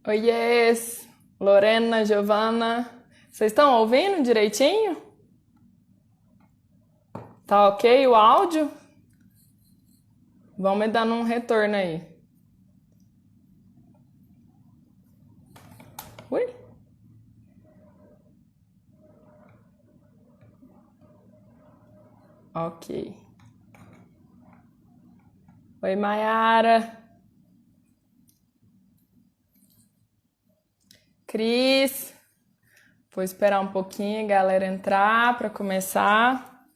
Oiês, Lorena, Giovana, vocês estão ouvindo direitinho? Tá ok o áudio? Vão me dando um retorno aí. Ui? Ok. Oi, Mayara. Cris. Vou esperar um pouquinho a galera entrar para começar.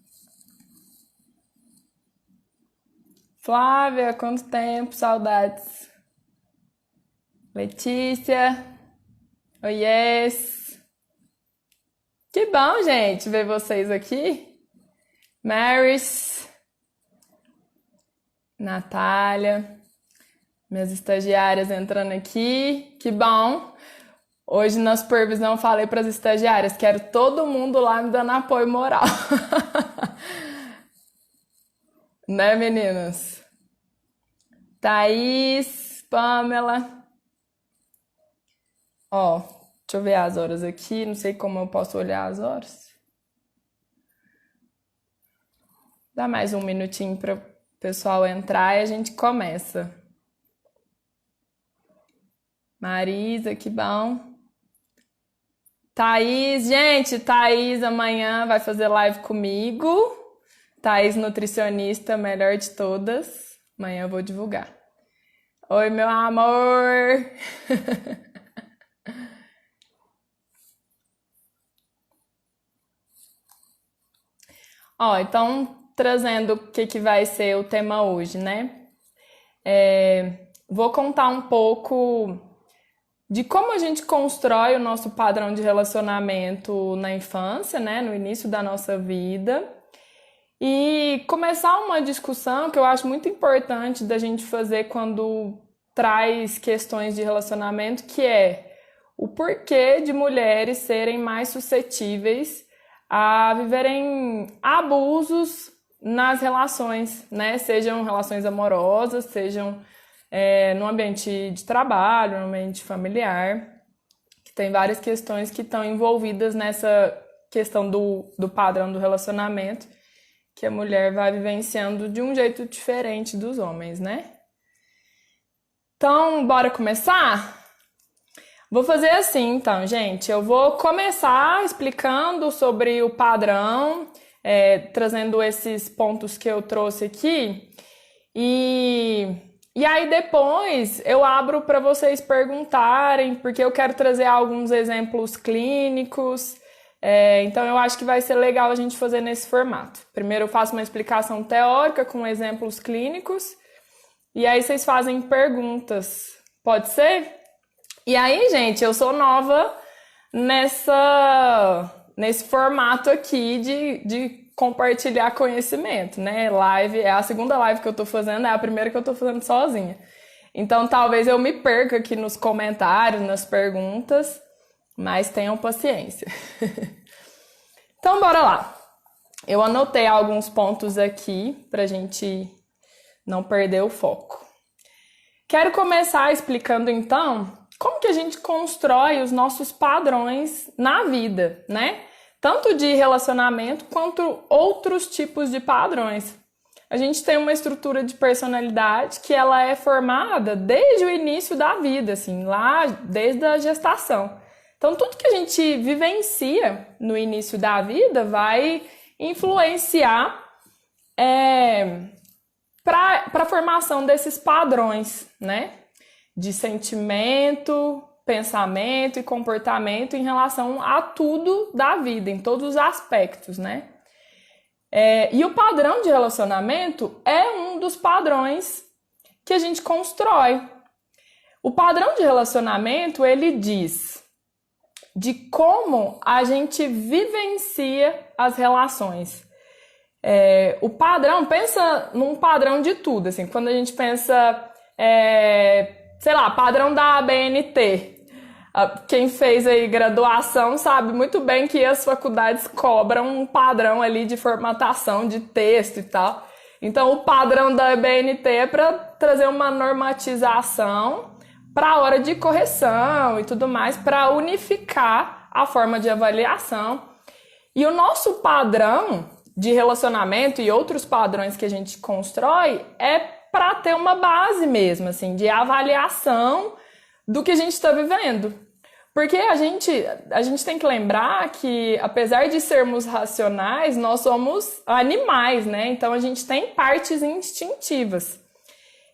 Flávia, quanto tempo, saudades. Letícia. Oiês. Que bom, gente, ver vocês aqui. Maris. Natália. Minhas estagiárias entrando aqui. Que bom. Hoje na supervisão falei para as estagiárias, quero todo mundo lá me dando apoio moral. Né, meninas? Thaís, Pamela. Ó, deixa eu ver as horas aqui, não sei como eu posso olhar as horas. Dá mais um minutinho para o pessoal entrar e a gente começa. Marisa, que bom. Thaís, gente, Thaís amanhã vai fazer live comigo. Thaís, nutricionista, melhor de todas. Amanhã eu vou divulgar. Oi, meu amor! Ó, então, trazendo o que vai ser o tema hoje, né? Vou contar um pouco de como a gente constrói o nosso padrão de relacionamento na infância, né? No início da nossa vida. E começar uma discussão que eu acho muito importante da gente fazer quando traz questões de relacionamento, que é o porquê de mulheres serem mais suscetíveis a viverem abusos nas relações, né? Sejam relações amorosas, sejam no ambiente de trabalho, no ambiente familiar, que tem várias questões que estão envolvidas nessa questão do padrão do relacionamento, que a mulher vai vivenciando de um jeito diferente dos homens, né? Então, bora começar? Vou fazer assim, então, gente. Eu vou começar explicando sobre o padrão, trazendo esses pontos que eu trouxe aqui. E aí depois eu abro para vocês perguntarem, porque eu quero trazer alguns exemplos clínicos. Então eu acho que vai ser legal a gente fazer nesse formato. Primeiro eu faço uma explicação teórica com exemplos clínicos e aí vocês fazem perguntas. Pode ser? E aí, gente, eu sou nova nesse formato aqui de compartilhar conhecimento, né? Live é a segunda live que eu tô fazendo, é a primeira que eu tô fazendo sozinha. Então talvez eu me perca aqui nos comentários, nas perguntas, mas tenham paciência. Então bora lá. Eu anotei alguns pontos aqui pra gente não perder o foco. Quero começar explicando então como que a gente constrói os nossos padrões na vida, né? Tanto de relacionamento quanto outros tipos de padrões. A gente tem uma estrutura de personalidade que ela é formada desde o início da vida, assim, lá desde a gestação. Então, tudo que a gente vivencia no início da vida vai influenciar para a formação desses padrões, né? De sentimento, pensamento e comportamento em relação a tudo da vida, em todos os aspectos, né? E o padrão de relacionamento é um dos padrões que a gente constrói. O padrão de relacionamento, ele diz de como a gente vivencia as relações. O padrão, pensa num padrão de tudo, assim, quando a gente pensa, sei lá, padrão da ABNT. Quem fez aí graduação sabe muito bem que as faculdades cobram um padrão ali de formatação de texto e tal. Então, o padrão da ABNT é para trazer uma normatização para a hora de correção e tudo mais, para unificar a forma de avaliação. E o nosso padrão de relacionamento e outros padrões que a gente constrói é para ter uma base mesmo, assim, de avaliação do que a gente está vivendo. Porque a gente tem que lembrar que, apesar de sermos racionais, nós somos animais, né? Então a gente tem partes instintivas.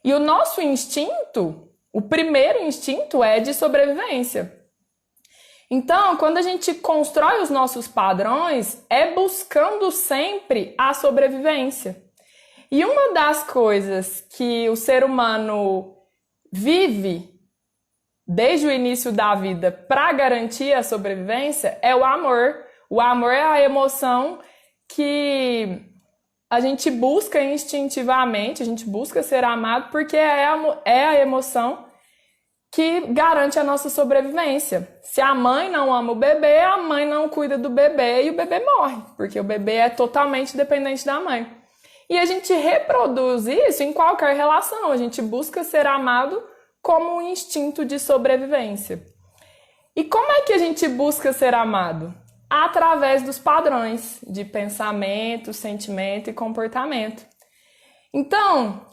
E o nosso instinto, o primeiro instinto é de sobrevivência. Então, quando a gente constrói os nossos padrões, é buscando sempre a sobrevivência. E uma das coisas que o ser humano vive desde o início da vida para garantir a sobrevivência é o amor. O amor é a emoção que a gente busca instintivamente, a gente busca ser amado porque é a emoção que garante a nossa sobrevivência. Se a mãe não ama o bebê, a mãe não cuida do bebê e o bebê morre, porque o bebê é totalmente dependente da mãe. E a gente reproduz isso em qualquer relação, a gente busca ser amado como um instinto de sobrevivência. E como é que a gente busca ser amado? Através dos padrões de pensamento, sentimento e comportamento. Então,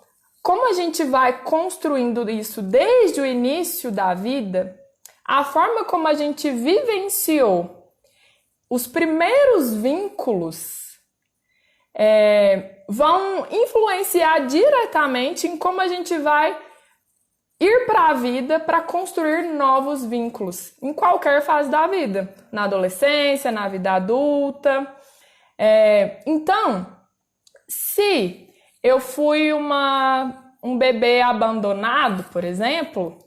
como a gente vai construindo isso desde o início da vida, a forma como a gente vivenciou os primeiros vínculos vão influenciar diretamente em como a gente vai ir para a vida para construir novos vínculos em qualquer fase da vida, na adolescência, na vida adulta. Então, se eu fui um bebê abandonado, por exemplo,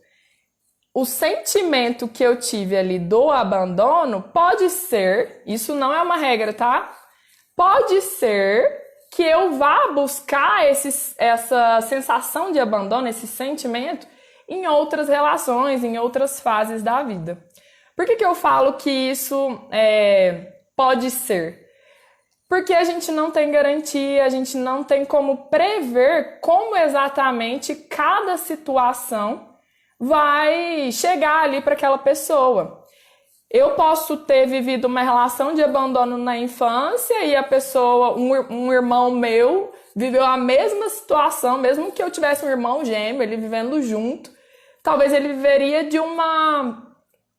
o sentimento que eu tive ali do abandono pode ser, isso não é uma regra, tá? Pode ser que eu vá buscar essa sensação de abandono, esse sentimento, em outras relações, em outras fases da vida. Por que eu falo que isso pode ser? Porque a gente não tem garantia, a gente não tem como prever como exatamente cada situação vai chegar ali para aquela pessoa. Eu posso ter vivido uma relação de abandono na infância e a pessoa, um irmão meu, viveu a mesma situação, mesmo que eu tivesse um irmão gêmeo, ele vivendo junto, talvez ele viveria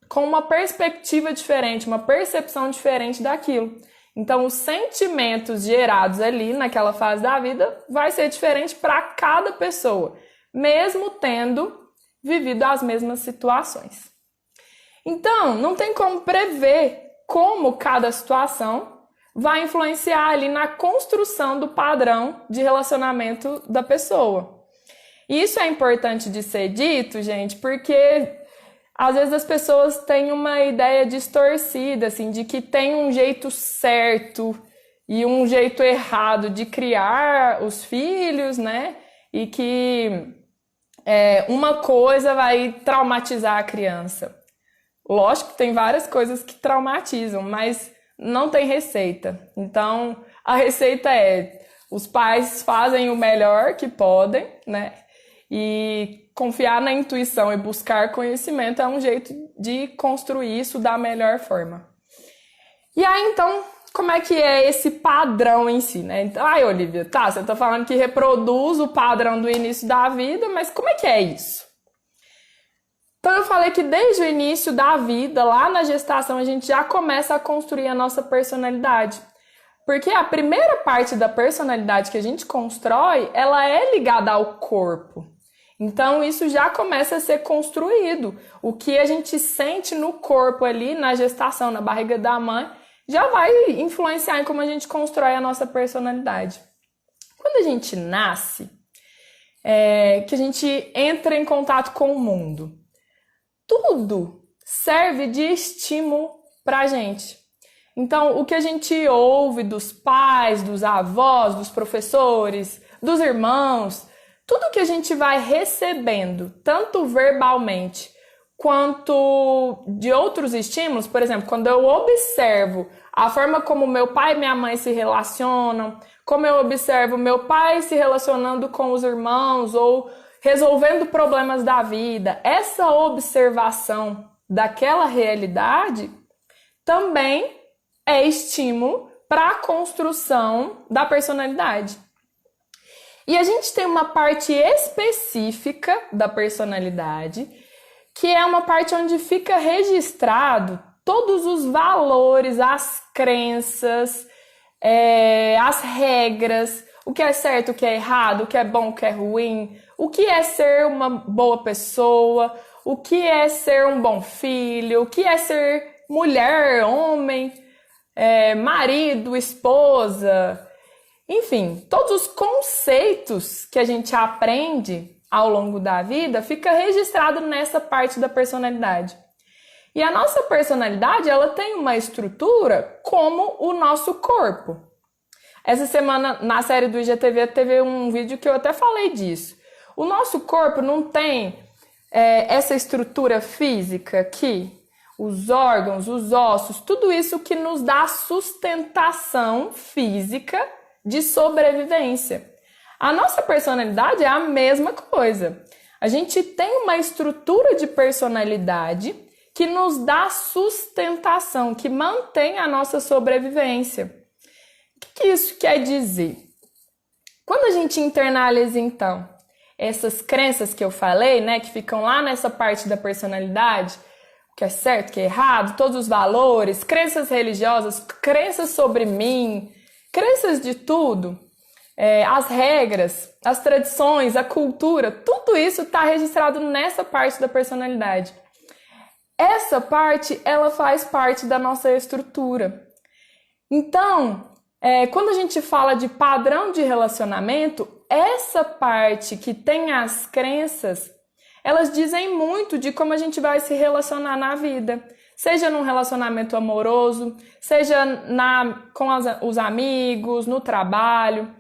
com uma perspectiva diferente, uma percepção diferente daquilo. Então, os sentimentos gerados ali naquela fase da vida vai ser diferente para cada pessoa, mesmo tendo vivido as mesmas situações. Então, não tem como prever como cada situação vai influenciar ali na construção do padrão de relacionamento da pessoa. E isso é importante de ser dito, gente, porque às vezes as pessoas têm uma ideia distorcida, assim, de que tem um jeito certo e um jeito errado de criar os filhos, né? E que uma coisa vai traumatizar a criança. Lógico que tem várias coisas que traumatizam, mas não tem receita. Então, a receita os pais fazem o melhor que podem, né? E confiar na intuição e buscar conhecimento é um jeito de construir isso da melhor forma. E aí, então, como é que é esse padrão em si, né? Então, Olivia, tá, você tá falando que reproduz o padrão do início da vida, mas como é que é isso? Então, eu falei que desde o início da vida, lá na gestação, a gente já começa a construir a nossa personalidade. Porque a primeira parte da personalidade que a gente constrói, ela é ligada ao corpo. Então, isso já começa a ser construído. O que a gente sente no corpo ali, na gestação, na barriga da mãe, já vai influenciar em como a gente constrói a nossa personalidade. Quando a gente nasce, que a gente entra em contato com o mundo, tudo serve de estímulo pra gente. Então, o que a gente ouve dos pais, dos avós, dos professores, dos irmãos, tudo que a gente vai recebendo, tanto verbalmente quanto de outros estímulos, por exemplo, quando eu observo a forma como meu pai e minha mãe se relacionam, como eu observo meu pai se relacionando com os irmãos ou resolvendo problemas da vida, essa observação daquela realidade também é estímulo para a construção da personalidade. E a gente tem uma parte específica da personalidade, que é uma parte onde fica registrado todos os valores, as crenças, as regras, o que é certo, o que é errado, o que é bom, o que é ruim, o que é ser uma boa pessoa, o que é ser um bom filho, o que é ser mulher, homem, marido, esposa, enfim, todos os conceitos que a gente aprende ao longo da vida fica registrado nessa parte da personalidade. E a nossa personalidade, ela tem uma estrutura como o nosso corpo. Essa semana, na série do IGTV, teve um vídeo que eu até falei disso. O nosso corpo não tem essa estrutura física aqui, os órgãos, os ossos, tudo isso que nos dá sustentação física de sobrevivência. A nossa personalidade é a mesma coisa. A gente tem uma estrutura de personalidade que nos dá sustentação, que mantém a nossa sobrevivência. O que isso quer dizer? Quando a gente internaliza, então, essas crenças que eu falei, né, que ficam lá nessa parte da personalidade, o que é certo, o que é errado, todos os valores, crenças religiosas, crenças sobre mim, crenças de tudo, as regras, as tradições, a cultura, tudo isso está registrado nessa parte da personalidade. Essa parte, ela faz parte da nossa estrutura. Então, quando a gente fala de padrão de relacionamento, essa parte que tem as crenças, elas dizem muito de como a gente vai se relacionar na vida. Seja num relacionamento amoroso, seja com os amigos, no trabalho.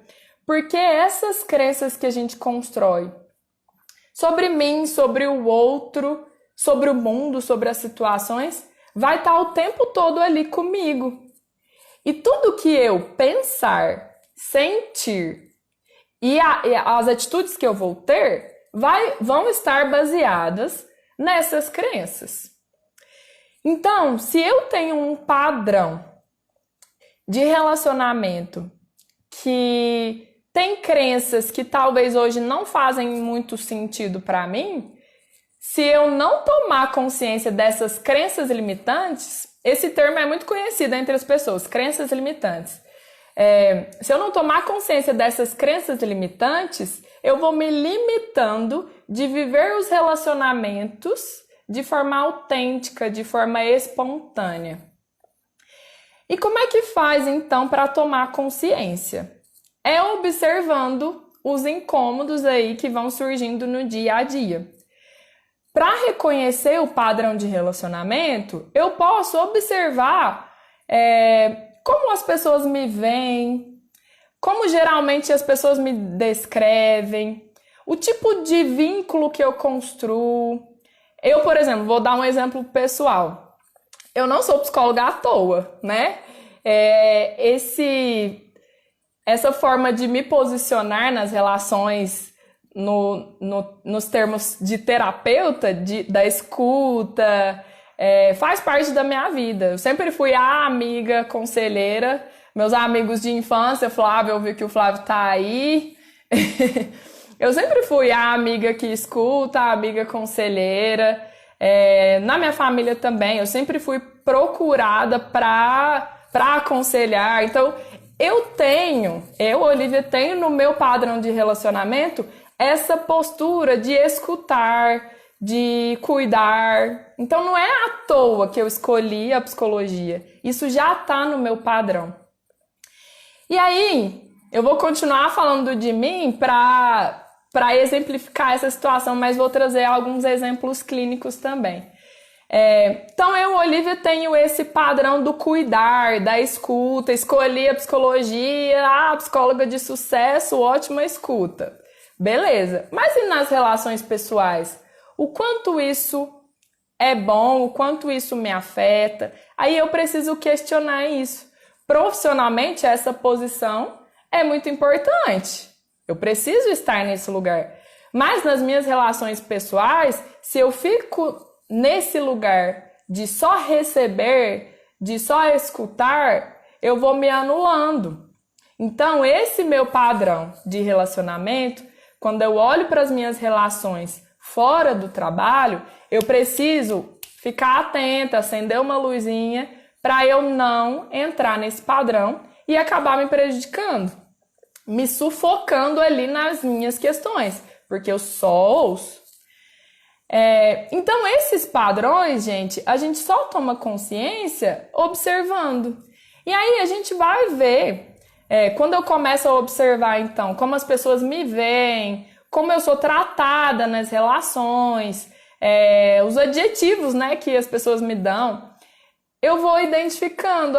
Porque essas crenças que a gente constrói sobre mim, sobre o outro, sobre o mundo, sobre as situações, vai estar o tempo todo ali comigo. E tudo que eu pensar, sentir e as atitudes que eu vou ter vão estar baseadas nessas crenças. Então, se eu tenho um padrão de relacionamento que tem crenças que talvez hoje não fazem muito sentido para mim, se eu não tomar consciência dessas crenças limitantes, esse termo é muito conhecido entre as pessoas, crenças limitantes. Se eu não tomar consciência dessas crenças limitantes, eu vou me limitando de viver os relacionamentos de forma autêntica, de forma espontânea. E como é que faz, então, para tomar consciência? É observando os incômodos aí que vão surgindo no dia a dia. Para reconhecer o padrão de relacionamento, eu posso observar como as pessoas me veem, como geralmente as pessoas me descrevem, o tipo de vínculo que eu construo. Eu, por exemplo, vou dar um exemplo pessoal. Eu não sou psicóloga à toa, né? Essa forma de me posicionar nas relações nos termos de terapeuta, da escuta, faz parte da minha vida. Eu sempre fui a amiga conselheira. Meus amigos de infância, Flávio, eu vi que o Flávio tá aí. Eu sempre fui a amiga que escuta, a amiga conselheira. Na minha família também, eu sempre fui procurada para aconselhar. Então, Olivia, tenho no meu padrão de relacionamento essa postura de escutar, de cuidar. Então, não é à toa que eu escolhi a psicologia. Isso já está no meu padrão. E aí, eu vou continuar falando de mim para exemplificar essa situação, mas vou trazer alguns exemplos clínicos também. Então, eu, Olivia, tenho esse padrão do cuidar, da escuta, escolhi a psicologia, psicóloga de sucesso, ótima escuta. Beleza, mas e nas relações pessoais? O quanto isso é bom, o quanto isso me afeta? Aí eu preciso questionar isso. Profissionalmente, essa posição é muito importante. Eu preciso estar nesse lugar. Mas nas minhas relações pessoais, se eu fico nesse lugar de só receber, de só escutar, eu vou me anulando. Então, esse meu padrão de relacionamento, quando eu olho para as minhas relações fora do trabalho, eu preciso ficar atenta, acender uma luzinha para eu não entrar nesse padrão e acabar me prejudicando, me sufocando ali nas minhas questões, porque eu só ouço. Então, esses padrões, gente, a gente só toma consciência observando. E aí a gente vai ver, quando eu começo a observar, então, como as pessoas me veem, como eu sou tratada nas relações, os adjetivos, né, que as pessoas me dão, eu vou identificando,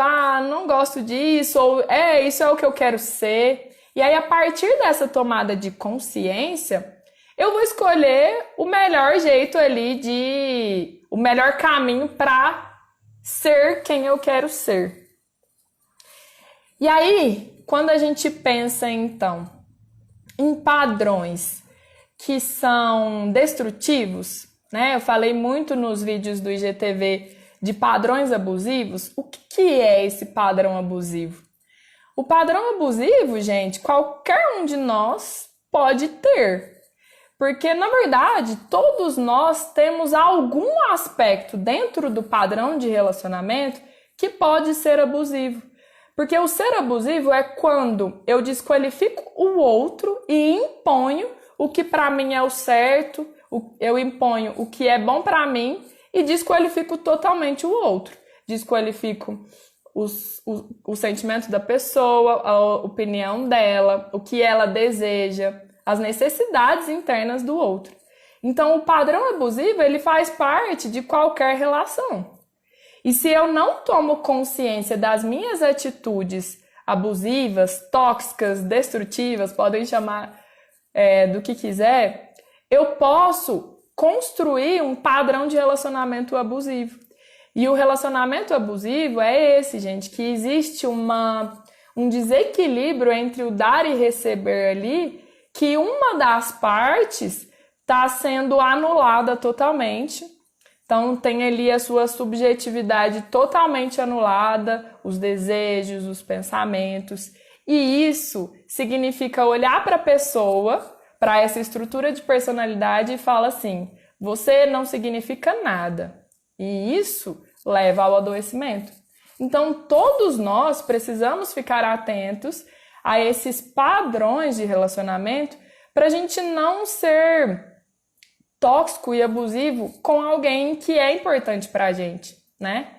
não gosto disso, ou isso é o que eu quero ser. E aí, a partir dessa tomada de consciência, eu vou escolher o melhor jeito ali, o melhor caminho para ser quem eu quero ser. E aí, quando a gente pensa, então, em padrões que são destrutivos, né? Eu falei muito nos vídeos do IGTV de padrões abusivos. O que é esse padrão abusivo? O padrão abusivo, gente, qualquer um de nós pode ter. Porque, na verdade, todos nós temos algum aspecto dentro do padrão de relacionamento que pode ser abusivo. Porque o ser abusivo é quando eu desqualifico o outro e imponho o que para mim é o certo, eu imponho o que é bom para mim e desqualifico totalmente o outro. Desqualifico o sentimento da pessoa, a opinião dela, o que ela deseja, as necessidades internas do outro. Então, o padrão abusivo, ele faz parte de qualquer relação. E se eu não tomo consciência das minhas atitudes abusivas, tóxicas, destrutivas, podem chamar do que quiser, eu posso construir um padrão de relacionamento abusivo. E o relacionamento abusivo é esse, gente, que existe um desequilíbrio entre o dar e receber ali, que uma das partes está sendo anulada totalmente. Então, tem ali a sua subjetividade totalmente anulada, os desejos, os pensamentos. E isso significa olhar para a pessoa, para essa estrutura de personalidade e falar assim, você não significa nada. E isso leva ao adoecimento. Então, todos nós precisamos ficar atentos a esses padrões de relacionamento para a gente não ser tóxico e abusivo com alguém que é importante para a gente, né?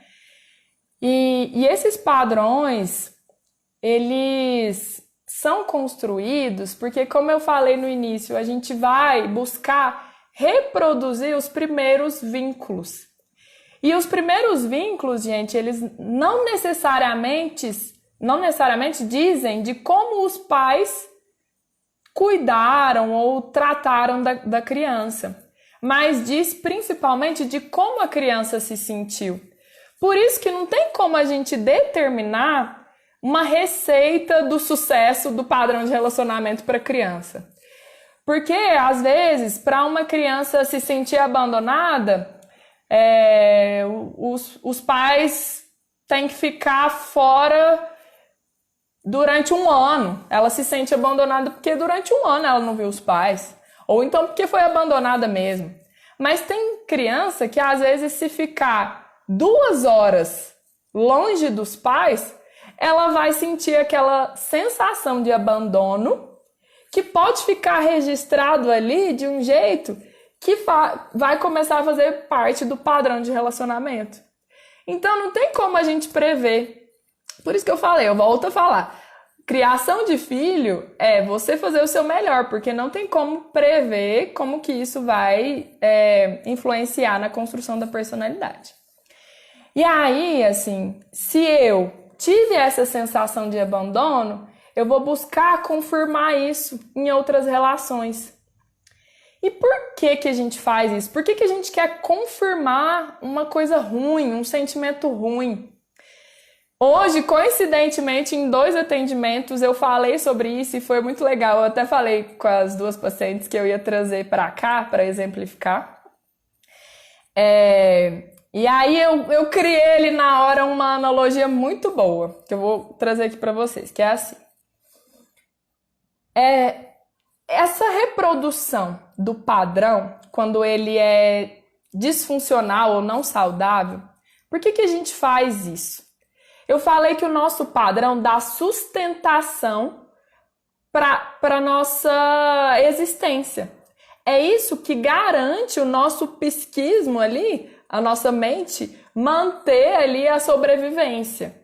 E esses padrões, eles são construídos porque, como eu falei no início, a gente vai buscar reproduzir os primeiros vínculos. E os primeiros vínculos, gente, eles não necessariamente dizem de como os pais cuidaram ou trataram da criança, mas diz principalmente de como a criança se sentiu. Por isso que não tem como a gente determinar uma receita do sucesso do padrão de relacionamento para a criança. Porque, às vezes, para uma criança se sentir abandonada, os pais têm que ficar fora durante um ano. Ela se sente abandonada porque durante um ano ela não viu os pais. Ou então porque foi abandonada mesmo. Mas tem criança que, às vezes, se ficar 2 horas longe dos pais, ela vai sentir aquela sensação de abandono que pode ficar registrado ali de um jeito que vai começar a fazer parte do padrão de relacionamento. Então, não tem como a gente prever. Por isso que eu volto a falar. Criação de filho é você fazer o seu melhor, porque não tem como prever como que isso vai influenciar na construção da personalidade. E aí, assim, se eu tive essa sensação de abandono, eu vou buscar confirmar isso em outras relações. E por que a gente faz isso? Por que a gente quer confirmar uma coisa ruim, um sentimento ruim? Hoje, coincidentemente, em 2 atendimentos, eu falei sobre isso e foi muito legal. Eu até falei com as 2 pacientes que eu ia trazer para cá para exemplificar. E aí eu criei ali na hora uma analogia muito boa, que eu vou trazer aqui para vocês, que é assim. Essa reprodução do padrão, quando ele é disfuncional ou não saudável, por que a gente faz isso? Eu falei que o nosso padrão dá sustentação para a nossa existência. É isso que garante o nosso psiquismo ali, a nossa mente, manter ali a sobrevivência.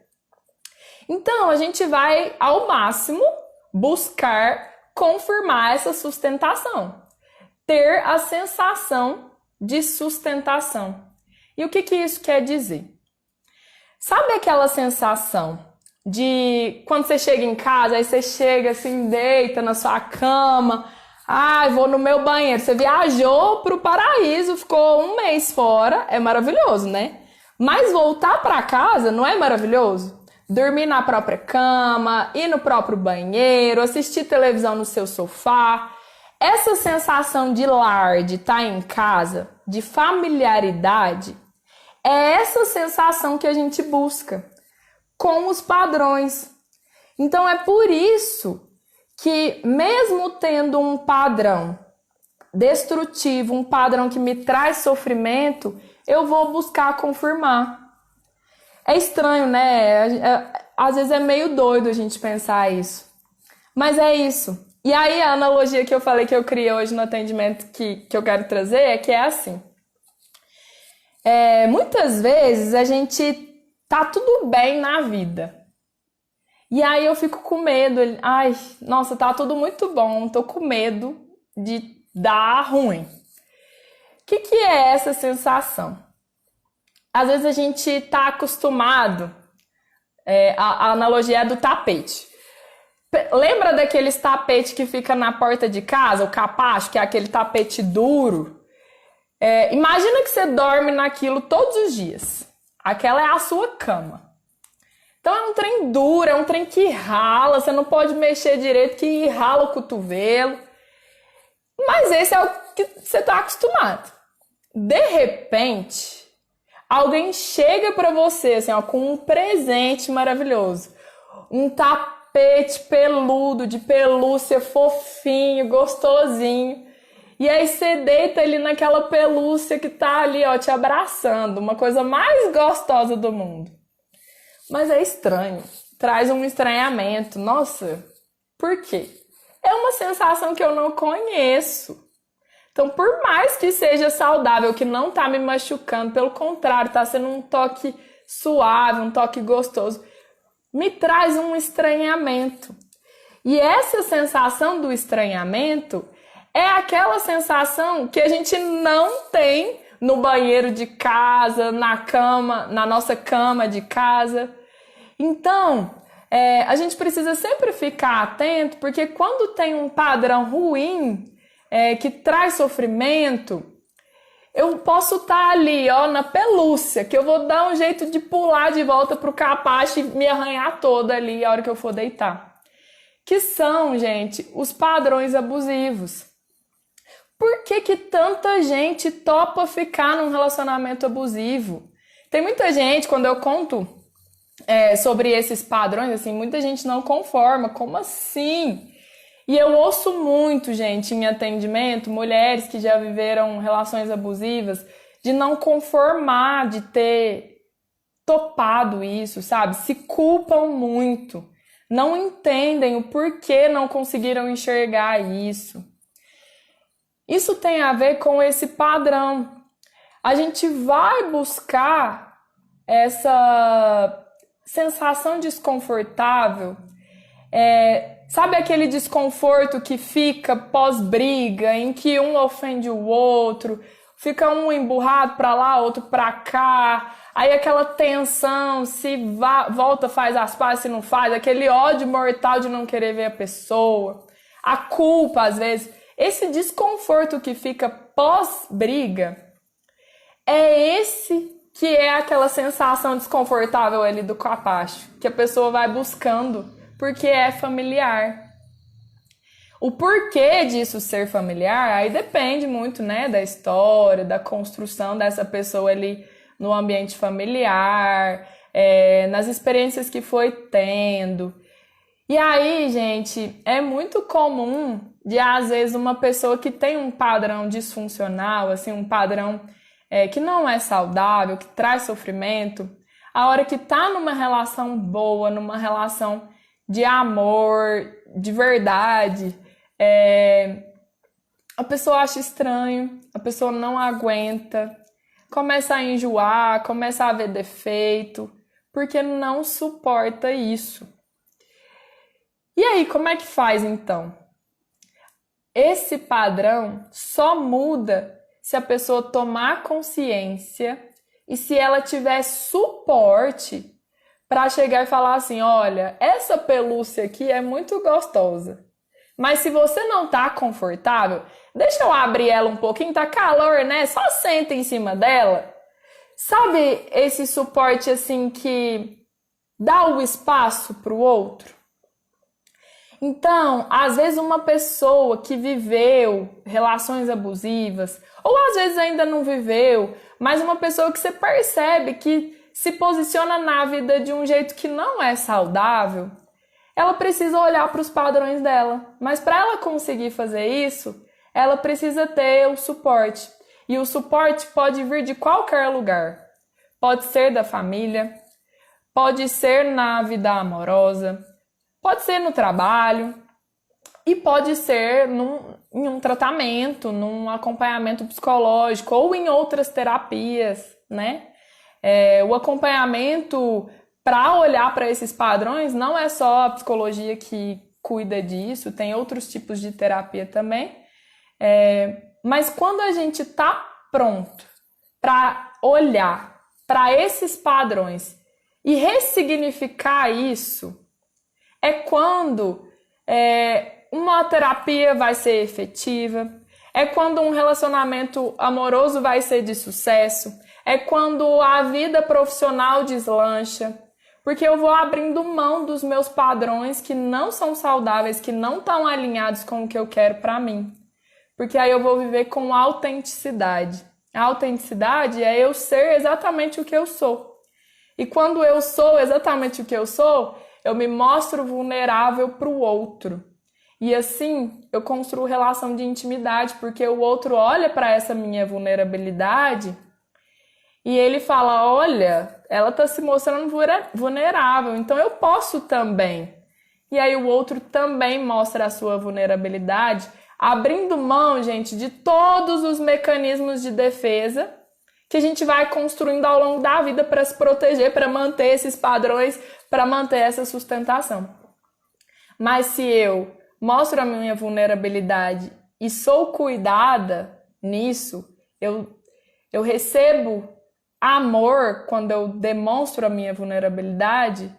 Então, a gente vai, ao máximo, buscar confirmar essa sustentação. Ter a sensação de sustentação. E o que isso quer dizer? Sabe aquela sensação de quando você chega em casa, aí você chega assim, deita na sua cama, vou no meu banheiro. Você viajou pro paraíso, ficou 1 mês fora, é maravilhoso, né? Mas voltar para casa não é maravilhoso? Dormir na própria cama, ir no próprio banheiro, assistir televisão no seu sofá. Essa sensação de lar, de estar em casa, de familiaridade, é essa sensação que a gente busca com os padrões. Então é por isso que, mesmo tendo um padrão destrutivo, um padrão que me traz sofrimento, eu vou buscar confirmar. É estranho, né? Às vezes é meio doido a gente pensar isso. Mas é isso. E aí a analogia que eu falei que eu criei hoje no atendimento que eu quero trazer é que é assim. Muitas vezes a gente tá tudo bem na vida. E aí eu fico com medo. Nossa, tá tudo muito bom. Tô com medo de dar ruim. O que é essa sensação? Às vezes a gente tá acostumado. A analogia é do tapete. Lembra daqueles tapetes que fica na porta de casa, o capacho, que é aquele tapete duro? Imagina que você dorme naquilo todos os dias. Aquela é a sua cama. Então é um trem duro, é um trem que rala, você não pode mexer direito, que rala o cotovelo. Mas esse é o que você está acostumado. De repente, alguém chega para você assim, com um presente maravilhoso. Um tapete peludo, de pelúcia, fofinho, gostosinho. E aí você deita ali naquela pelúcia que tá ali, te abraçando. Uma coisa mais gostosa do mundo. Mas é estranho. Traz um estranhamento. Nossa, por quê? É uma sensação que eu não conheço. Então, por mais que seja saudável, que não tá me machucando, pelo contrário, tá sendo um toque suave, um toque gostoso, me traz um estranhamento. E essa sensação do estranhamento é aquela sensação que a gente não tem no banheiro de casa, na cama, na nossa cama de casa. Então, a gente precisa sempre ficar atento, porque quando tem um padrão ruim, que traz sofrimento, eu posso estar ali, na pelúcia, que eu vou dar um jeito de pular de volta pro capacho e me arranhar toda ali a hora que eu for deitar. Que são, gente, os padrões abusivos. Por que tanta gente topa ficar num relacionamento abusivo? Tem muita gente, quando eu conto sobre esses padrões, assim, muita gente não conforma. Como assim? E eu ouço muito, gente, em atendimento, mulheres que já viveram relações abusivas, de não conformar, de ter topado isso, sabe? Se culpam muito. Não entendem o porquê não conseguiram enxergar isso. Isso tem a ver com esse padrão. A gente vai buscar essa sensação desconfortável. Sabe aquele desconforto que fica pós-briga, em que um ofende o outro, fica um emburrado para lá, outro para cá, aí aquela tensão, se volta, faz as pazes, se não faz, aquele ódio mortal de não querer ver a pessoa, a culpa às vezes. Esse desconforto que fica pós-briga é esse que é aquela sensação desconfortável ali do capacho, que a pessoa vai buscando porque é familiar. O porquê disso ser familiar, aí depende muito, né, da história, da construção dessa pessoa ali no ambiente familiar, nas experiências que foi tendo. E aí, gente, é muito comum de, às vezes, uma pessoa que tem um padrão disfuncional, assim, um padrão que não é saudável, que traz sofrimento, a hora que tá numa relação boa, numa relação de amor, de verdade, a pessoa acha estranho, a pessoa não aguenta, começa a enjoar, começa a ver defeito, porque não suporta isso. E aí, como é que faz então? Esse padrão só muda se a pessoa tomar consciência e se ela tiver suporte para chegar e falar assim, olha, essa pelúcia aqui é muito gostosa, mas se você não tá confortável, deixa eu abrir ela um pouquinho, tá calor, né? Só senta em cima dela. Sabe esse suporte assim que dá o espaço pro outro? Então, às vezes uma pessoa que viveu relações abusivas, ou às vezes ainda não viveu, mas uma pessoa que você percebe que se posiciona na vida de um jeito que não é saudável, ela precisa olhar para os padrões dela. Mas para ela conseguir fazer isso, ela precisa ter o suporte. E o suporte pode vir de qualquer lugar. Pode ser da família, pode ser na vida amorosa, pode ser no trabalho e pode ser em um tratamento, num acompanhamento psicológico ou em outras terapias, né? O acompanhamento para olhar para esses padrões não é só a psicologia que cuida disso, tem outros tipos de terapia também. Mas quando a gente está pronto para olhar para esses padrões e ressignificar isso, é quando uma terapia vai ser efetiva, é quando um relacionamento amoroso vai ser de sucesso, é quando a vida profissional deslancha, porque eu vou abrindo mão dos meus padrões que não são saudáveis, que não estão alinhados com o que eu quero para mim. Porque aí eu vou viver com autenticidade. A autenticidade é eu ser exatamente o que eu sou. E quando eu sou exatamente o que eu sou, eu me mostro vulnerável para o outro. E assim, eu construo relação de intimidade, porque o outro olha para essa minha vulnerabilidade e ele fala, olha, ela está se mostrando vulnerável, então eu posso também. E aí o outro também mostra a sua vulnerabilidade, abrindo mão, gente, de todos os mecanismos de defesa que a gente vai construindo ao longo da vida para se proteger, para manter esses padrões, para manter essa sustentação. Mas se eu mostro a minha vulnerabilidade e sou cuidada nisso, eu recebo amor quando eu demonstro a minha vulnerabilidade,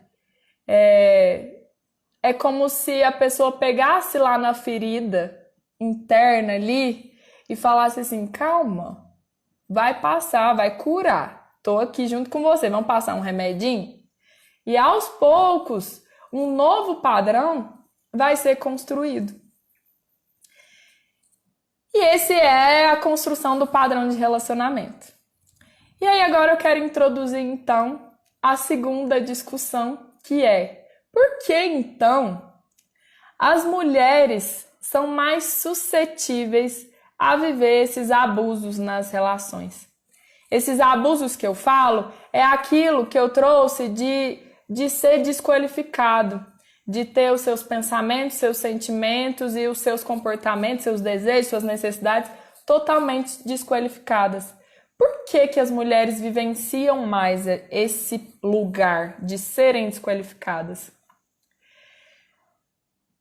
é como se a pessoa pegasse lá na ferida interna ali e falasse assim, calma, vai passar, vai curar, tô aqui junto com você, vamos passar um remedinho? E aos poucos, um novo padrão vai ser construído. E esse é a construção do padrão de relacionamento. E aí agora eu quero introduzir então a segunda discussão, que é por que então as mulheres são mais suscetíveis a viver esses abusos nas relações? Esses abusos que eu falo é aquilo que eu trouxe de ser desqualificado, de ter os seus pensamentos, seus sentimentos e os seus comportamentos, seus desejos, suas necessidades totalmente desqualificadas. Por que as mulheres vivenciam mais esse lugar de serem desqualificadas?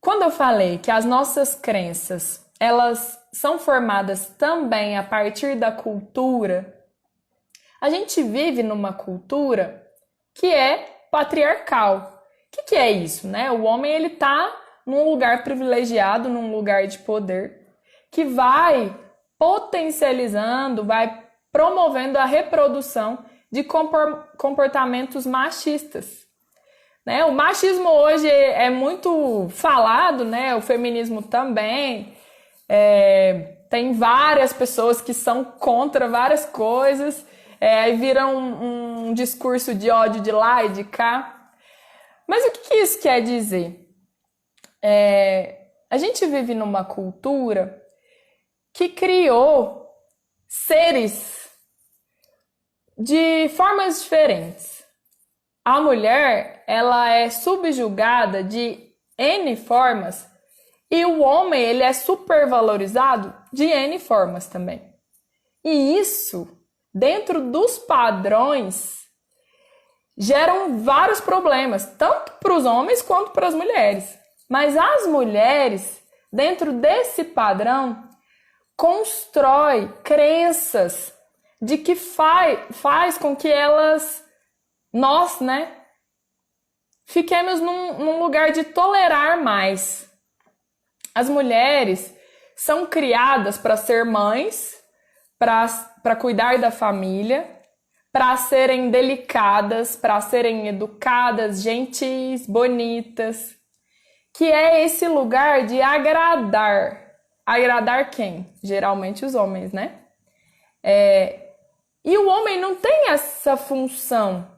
Quando eu falei que as nossas crenças, elas são formadas também a partir da cultura, a gente vive numa cultura que é patriarcal. O que é isso, né? O homem, ele tá num lugar privilegiado, num lugar de poder, que vai potencializando, vai promovendo a reprodução de comportamentos machistas. Né? O machismo hoje é muito falado, né? O feminismo também. Tem várias pessoas que são contra várias coisas, aí vira um discurso de ódio de lá e de cá. Mas o que isso quer dizer? A gente vive numa cultura que criou seres de formas diferentes. A mulher, ela é subjugada de N formas e o homem, ele é supervalorizado de N formas também. E isso, dentro dos padrões, geram vários problemas, tanto para os homens quanto para as mulheres. Mas as mulheres, dentro desse padrão, constrói crenças de que faz com que nós, né, fiquemos num lugar de tolerar mais. As mulheres são criadas para ser mães, para cuidar da família, para serem delicadas, para serem educadas, gentis, bonitas, que é esse lugar de agradar. Agradar quem? Geralmente os homens, né? E o homem não tem essa função.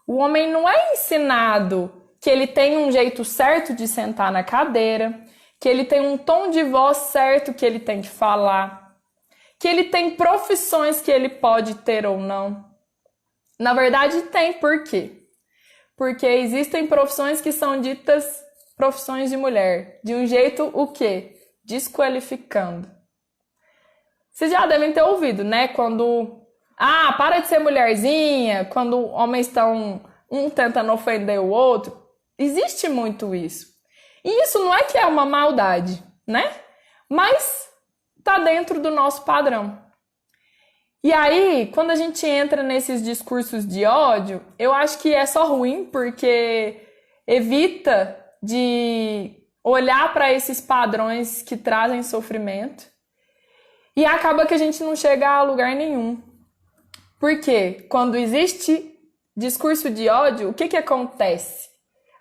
O homem não é ensinado que ele tem um jeito certo de sentar na cadeira, que ele tem um tom de voz certo que ele tem que falar, que ele tem profissões que ele pode ter ou não. Na verdade, tem. Por quê? Porque existem profissões que são ditas profissões de mulher. De um jeito, o quê? Desqualificando. Vocês já devem ter ouvido, né? Quando... para de ser mulherzinha. Quando homens estão um tentando ofender o outro. Existe muito isso. E isso não é que é uma maldade, né? Mas tá dentro do nosso padrão. E aí, quando a gente entra nesses discursos de ódio, eu acho que é só ruim, porque evita de olhar para esses padrões que trazem sofrimento e acaba que a gente não chega a lugar nenhum. Porque quando existe discurso de ódio, o que acontece?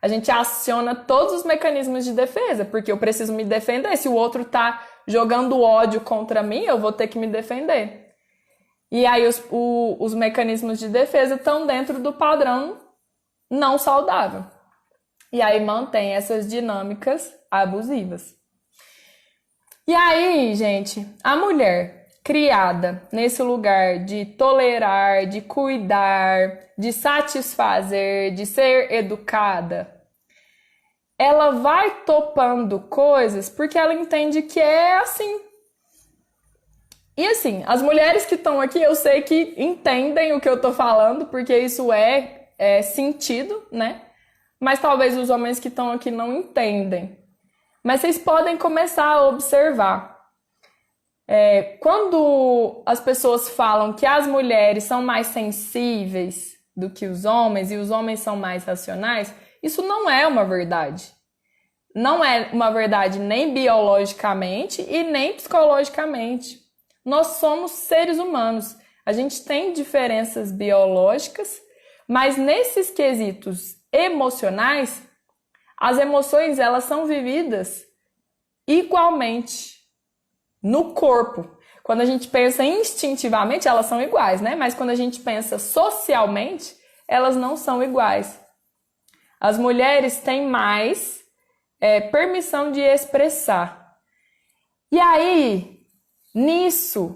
A gente aciona todos os mecanismos de defesa, porque eu preciso me defender. Se o outro tá jogando ódio contra mim, eu vou ter que me defender. E aí os mecanismos de defesa estão dentro do padrão não saudável. E aí mantém essas dinâmicas abusivas. E aí, gente, a mulher criada nesse lugar de tolerar, de cuidar, de satisfazer, de ser educada, ela vai topando coisas porque ela entende que é assim. E assim, as mulheres que estão aqui, eu sei que entendem o que eu tô falando, porque isso é sentido, né? Mas talvez os homens que estão aqui não entendem. Mas vocês podem começar a observar. Quando as pessoas falam que as mulheres são mais sensíveis do que os homens e os homens são mais racionais, isso não é uma verdade. Não é uma verdade nem biologicamente e nem psicologicamente. Nós somos seres humanos. A gente tem diferenças biológicas, mas nesses quesitos emocionais, as emoções elas são vividas igualmente no corpo. Quando a gente pensa instintivamente, elas são iguais, né? Mas quando a gente pensa socialmente, elas não são iguais. As mulheres têm mais permissão de expressar. E aí, nesses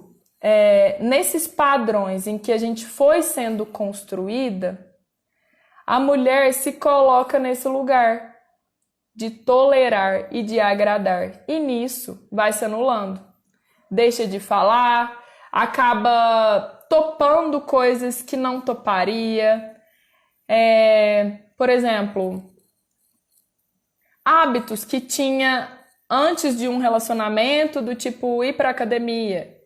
padrões em que a gente foi sendo construída, a mulher se coloca nesse lugar de tolerar e de agradar. E nisso vai se anulando. Deixa de falar, acaba topando coisas que não toparia. Por exemplo, hábitos que tinha antes de um relacionamento, do tipo ir para academia.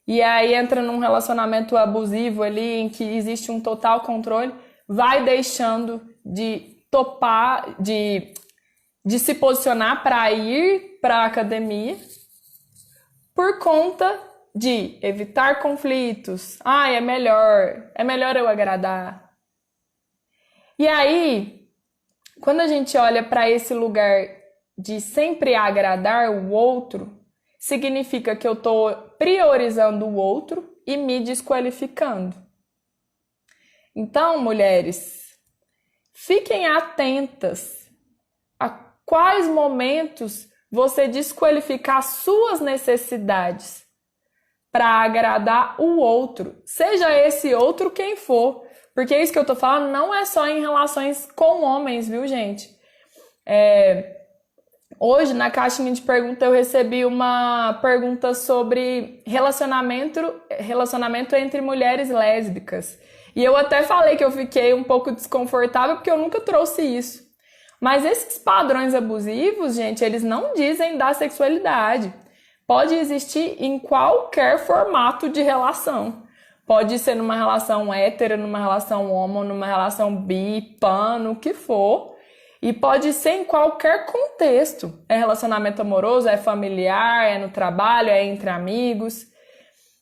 E aí entra num relacionamento abusivo ali, em que existe um total controle, vai deixando de topar, de se posicionar para ir para a academia por conta de evitar conflitos. Ah, é melhor eu agradar. E aí, quando a gente olha para esse lugar de sempre agradar o outro, significa que eu estou priorizando o outro e me desqualificando. Então, mulheres, fiquem atentas a quais momentos você desqualificar suas necessidades para agradar o outro, seja esse outro quem for, porque isso que eu tô falando não é só em relações com homens, viu, gente? Hoje, na caixinha de pergunta, eu recebi uma pergunta sobre relacionamento entre mulheres lésbicas. E eu até falei que eu fiquei um pouco desconfortável porque eu nunca trouxe isso. Mas esses padrões abusivos, gente, eles não dizem da sexualidade. Pode existir em qualquer formato de relação. Pode ser numa relação hétero, numa relação homo, numa relação bi, pan, o que for. E pode ser em qualquer contexto. É relacionamento amoroso, é familiar, é no trabalho, é entre amigos.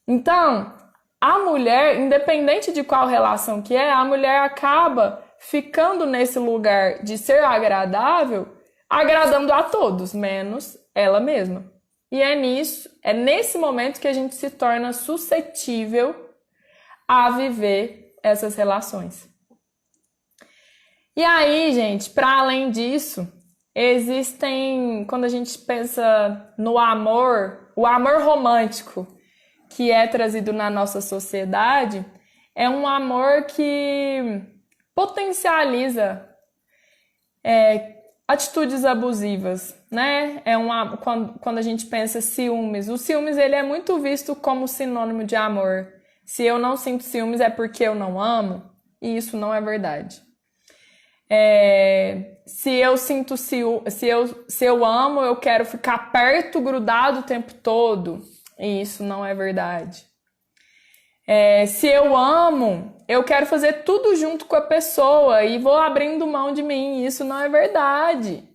Então, a mulher, independente de qual relação que é, a mulher acaba ficando nesse lugar de ser agradável, agradando a todos, menos ela mesma. E é nesse momento que a gente se torna suscetível a viver essas relações. E aí, gente, para além disso, existem, quando a gente pensa no amor, o amor romântico que é trazido na nossa sociedade, é um amor que potencializa atitudes abusivas, né? Quando a gente pensa ciúmes, o ciúmes ele é muito visto como sinônimo de amor. Se eu não sinto ciúmes é porque eu não amo, e isso não é verdade. Se eu sinto ciúmes, se eu amo, eu quero ficar perto, grudado o tempo todo, e isso não é verdade. Se eu amo, eu quero fazer tudo junto com a pessoa e vou abrindo mão de mim, isso não é verdade.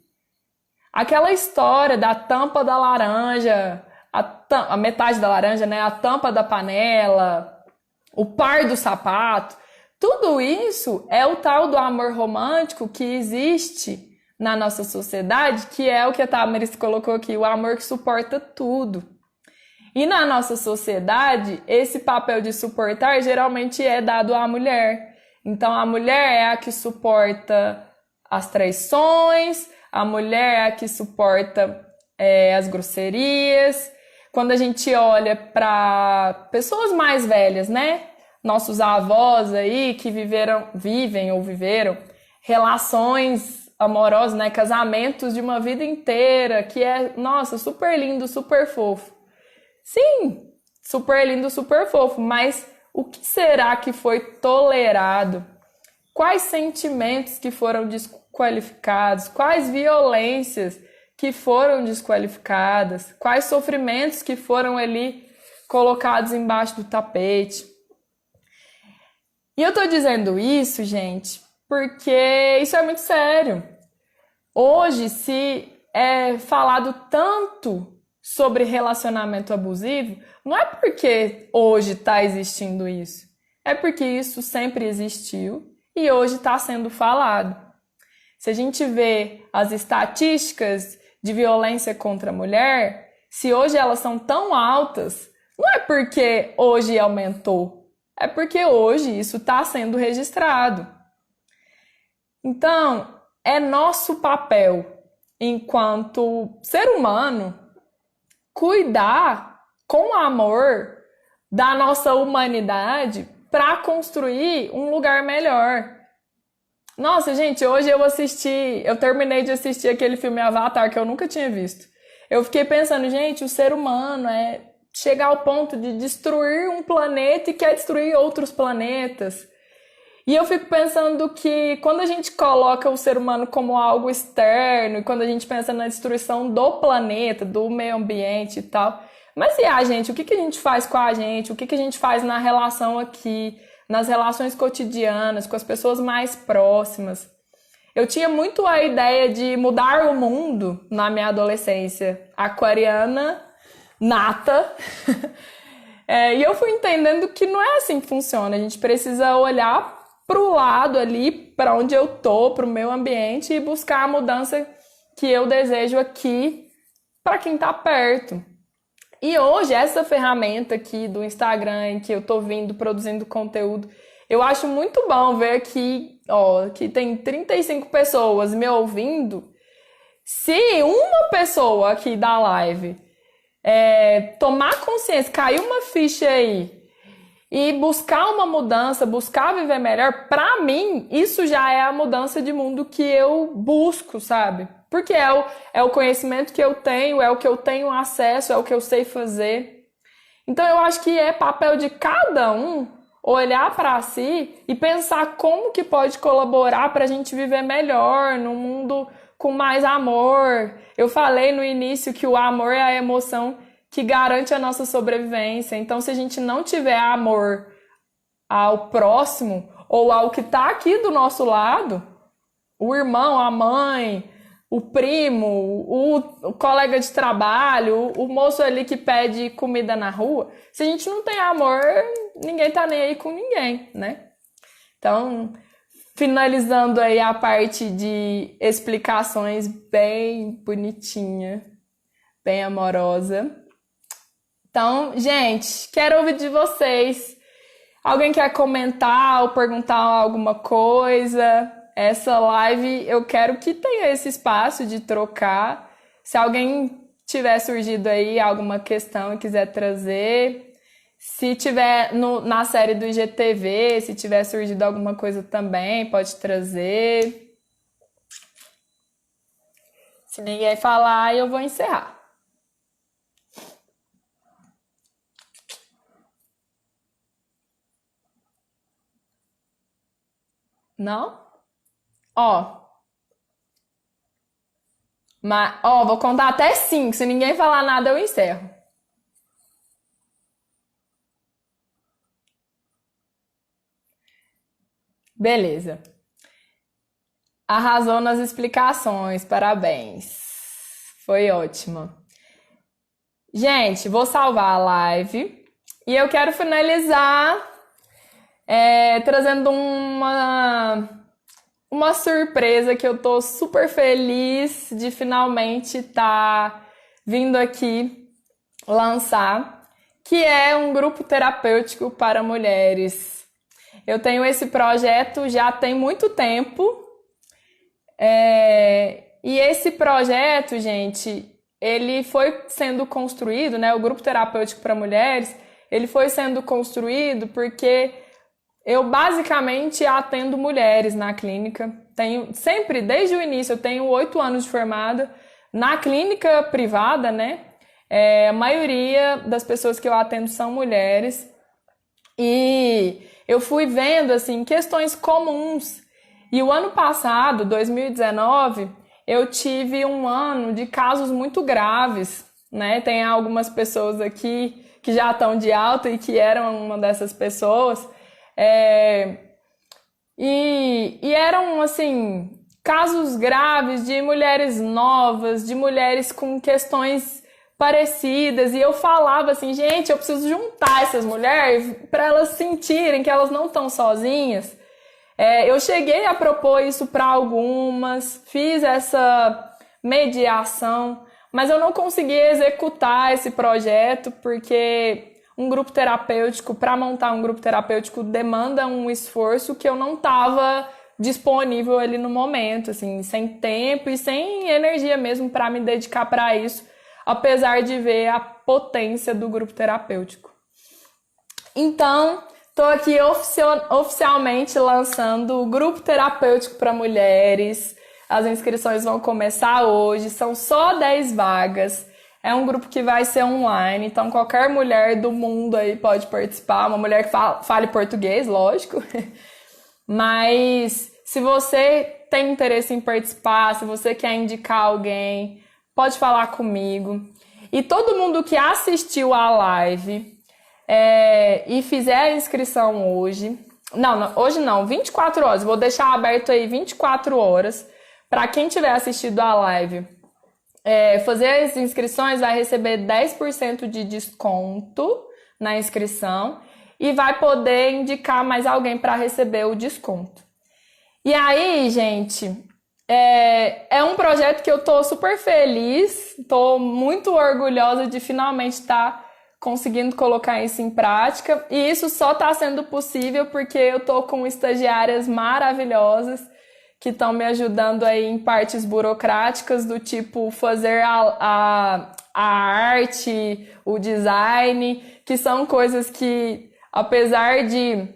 Aquela história da tampa da laranja, a metade da laranja, né? A tampa da panela, o par do sapato, tudo isso é o tal do amor romântico que existe na nossa sociedade, que é o que a Tamiris colocou aqui, o amor que suporta tudo. E na nossa sociedade, esse papel de suportar geralmente é dado à mulher. Então, a mulher é a que suporta as traições, a mulher é a que suporta as grosserias. Quando a gente olha para pessoas mais velhas, né? Nossos avós aí que vivem ou viveram relações amorosas, né? Casamentos de uma vida inteira, que é, nossa, super lindo, super fofo. Sim, super lindo, super fofo, mas o que será que foi tolerado? Quais sentimentos que foram desqualificados? Quais violências que foram desqualificadas? Quais sofrimentos que foram ali colocados embaixo do tapete? E eu tô dizendo isso, gente, porque isso é muito sério. Hoje se é falado tanto sobre relacionamento abusivo, não é porque hoje está existindo isso. É porque isso sempre existiu e hoje está sendo falado. Se a gente vê as estatísticas de violência contra a mulher, se hoje elas são tão altas, não é porque hoje aumentou, é porque hoje isso está sendo registrado. Então, é nosso papel, enquanto ser humano, cuidar com amor da nossa humanidade para construir um lugar melhor. Nossa, gente, hoje eu terminei de assistir aquele filme Avatar que eu nunca tinha visto. Eu fiquei pensando, gente, o ser humano é chegar ao ponto de destruir um planeta e quer destruir outros planetas. E eu fico pensando que quando a gente coloca o ser humano como algo externo e quando a gente pensa na destruição do planeta, do meio ambiente e tal, mas e a gente? O que a gente faz com a gente? O que a gente faz na relação aqui, nas relações cotidianas, com as pessoas mais próximas? Eu tinha muito a ideia de mudar o mundo na minha adolescência, aquariana, nata. E eu fui entendendo que não é assim que funciona. A gente precisa olhar pro lado ali, para onde eu tô, pro meu ambiente e buscar a mudança que eu desejo aqui para quem tá perto. E hoje, essa ferramenta aqui do Instagram, em que eu tô vindo produzindo conteúdo, eu acho muito bom ver que, ó, que tem 35 pessoas me ouvindo. Se uma pessoa aqui da live tomar consciência, cair uma ficha aí e buscar uma mudança, buscar viver melhor, pra mim, isso já é a mudança de mundo que eu busco, sabe? Porque é o conhecimento que eu tenho, é o que eu tenho acesso, é o que eu sei fazer. Então eu acho que é papel de cada um olhar para si e pensar como que pode colaborar para a gente viver melhor num mundo com mais amor. Eu falei no início que o amor é a emoção que garante a nossa sobrevivência. Então, se a gente não tiver amor ao próximo ou ao que está aqui do nosso lado, o irmão, a mãe, o primo, o colega de trabalho, o moço ali que pede comida na rua, se a gente não tem amor, ninguém tá nem aí com ninguém, né? Então, finalizando aí a parte de explicações bem bonitinha, bem amorosa. Então, gente, quero ouvir de vocês. Alguém quer comentar ou perguntar alguma coisa? Essa live eu quero que tenha esse espaço de trocar. Se alguém tiver surgido aí alguma questão e quiser trazer, se tiver na série do IGTV, se tiver surgido alguma coisa também, pode trazer. Se ninguém falar, eu vou encerrar. Não? Vou contar até 5. Se ninguém falar nada, eu encerro. Beleza. Arrasou nas explicações. Parabéns. Foi ótima. Gente, vou salvar a live. E eu quero finalizar trazendo uma surpresa que eu tô super feliz de finalmente estar vindo aqui lançar, que é um grupo terapêutico para mulheres. Eu tenho esse projeto já tem muito tempo, e esse projeto, gente, ele foi sendo construído, né? O grupo terapêutico para mulheres, ele foi sendo construído porque eu basicamente atendo mulheres na clínica. Tenho sempre, desde o início, eu tenho 8 anos de formada na clínica privada, né? A maioria das pessoas que eu atendo são mulheres. E eu fui vendo, assim, questões comuns. E o ano passado, 2019, eu tive um ano de casos muito graves, né? Tem algumas pessoas aqui que já estão de alta e que eram uma dessas pessoas. E eram, assim, casos graves de mulheres novas, de mulheres com questões parecidas. E eu falava assim, gente, eu preciso juntar essas mulheres para elas sentirem que elas não estão sozinhas. Eu cheguei a propor isso para algumas, fiz essa mediação, mas eu não consegui executar esse projeto porque um grupo terapêutico, para montar um grupo terapêutico, demanda um esforço que eu não estava disponível ali no momento, assim, sem tempo e sem energia mesmo para me dedicar para isso, apesar de ver a potência do grupo terapêutico. Então, estou aqui oficialmente lançando o grupo terapêutico para mulheres. As inscrições vão começar hoje, são só 10 vagas. É um grupo que vai ser online, então qualquer mulher do mundo aí pode participar, uma mulher que fale português, lógico. Mas se você tem interesse em participar, se você quer indicar alguém, pode falar comigo. E todo mundo que assistiu a live e fizer a inscrição hoje, hoje não, 24 horas, vou deixar aberto aí 24 horas, para quem tiver assistido a live, fazer as inscrições vai receber 10% de desconto na inscrição e vai poder indicar mais alguém para receber o desconto. E aí, gente, é um projeto que eu tô super feliz, tô muito orgulhosa de finalmente estar conseguindo colocar isso em prática. E isso só está sendo possível porque eu tô com estagiárias maravilhosas que estão me ajudando aí em partes burocráticas do tipo fazer a arte, o design, que são coisas que, apesar de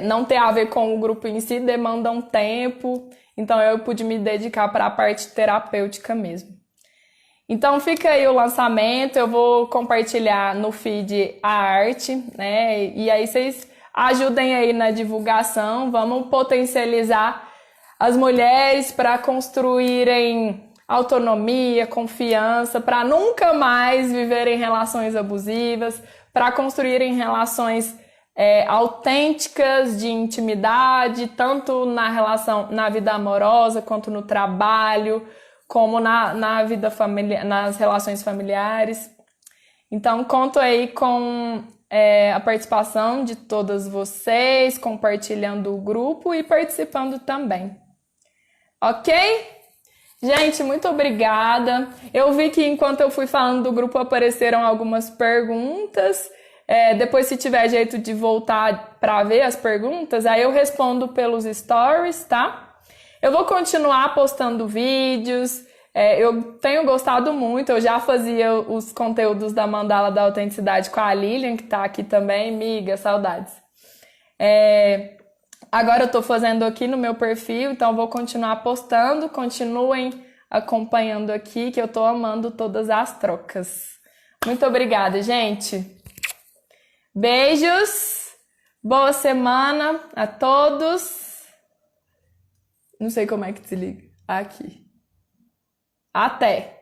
não ter a ver com o grupo em si, demandam tempo. Então eu pude me dedicar para a parte terapêutica mesmo. Então fica aí o lançamento, eu vou compartilhar no feed a arte, né? E aí vocês ajudem aí na divulgação, vamos potencializar as mulheres para construírem autonomia, confiança, para nunca mais viverem relações abusivas, para construírem relações autênticas de intimidade, tanto na vida amorosa quanto no trabalho, como na vida familiar, nas relações familiares. Então, conto aí com a participação de todas vocês, compartilhando o grupo e participando também. Ok? Gente, muito obrigada. Eu vi que enquanto eu fui falando do grupo apareceram algumas perguntas. Depois, se tiver jeito de voltar para ver as perguntas, aí eu respondo pelos stories, tá? Eu vou continuar postando vídeos. Eu tenho gostado muito. Eu já fazia os conteúdos da Mandala da Autenticidade com a Lilian, que tá aqui também. Miga, saudades. Agora eu tô fazendo aqui no meu perfil, então eu vou continuar postando. Continuem acompanhando aqui, que eu tô amando todas as trocas. Muito obrigada, gente. Beijos, boa semana a todos. Não sei como é que desliga. Aqui. Até!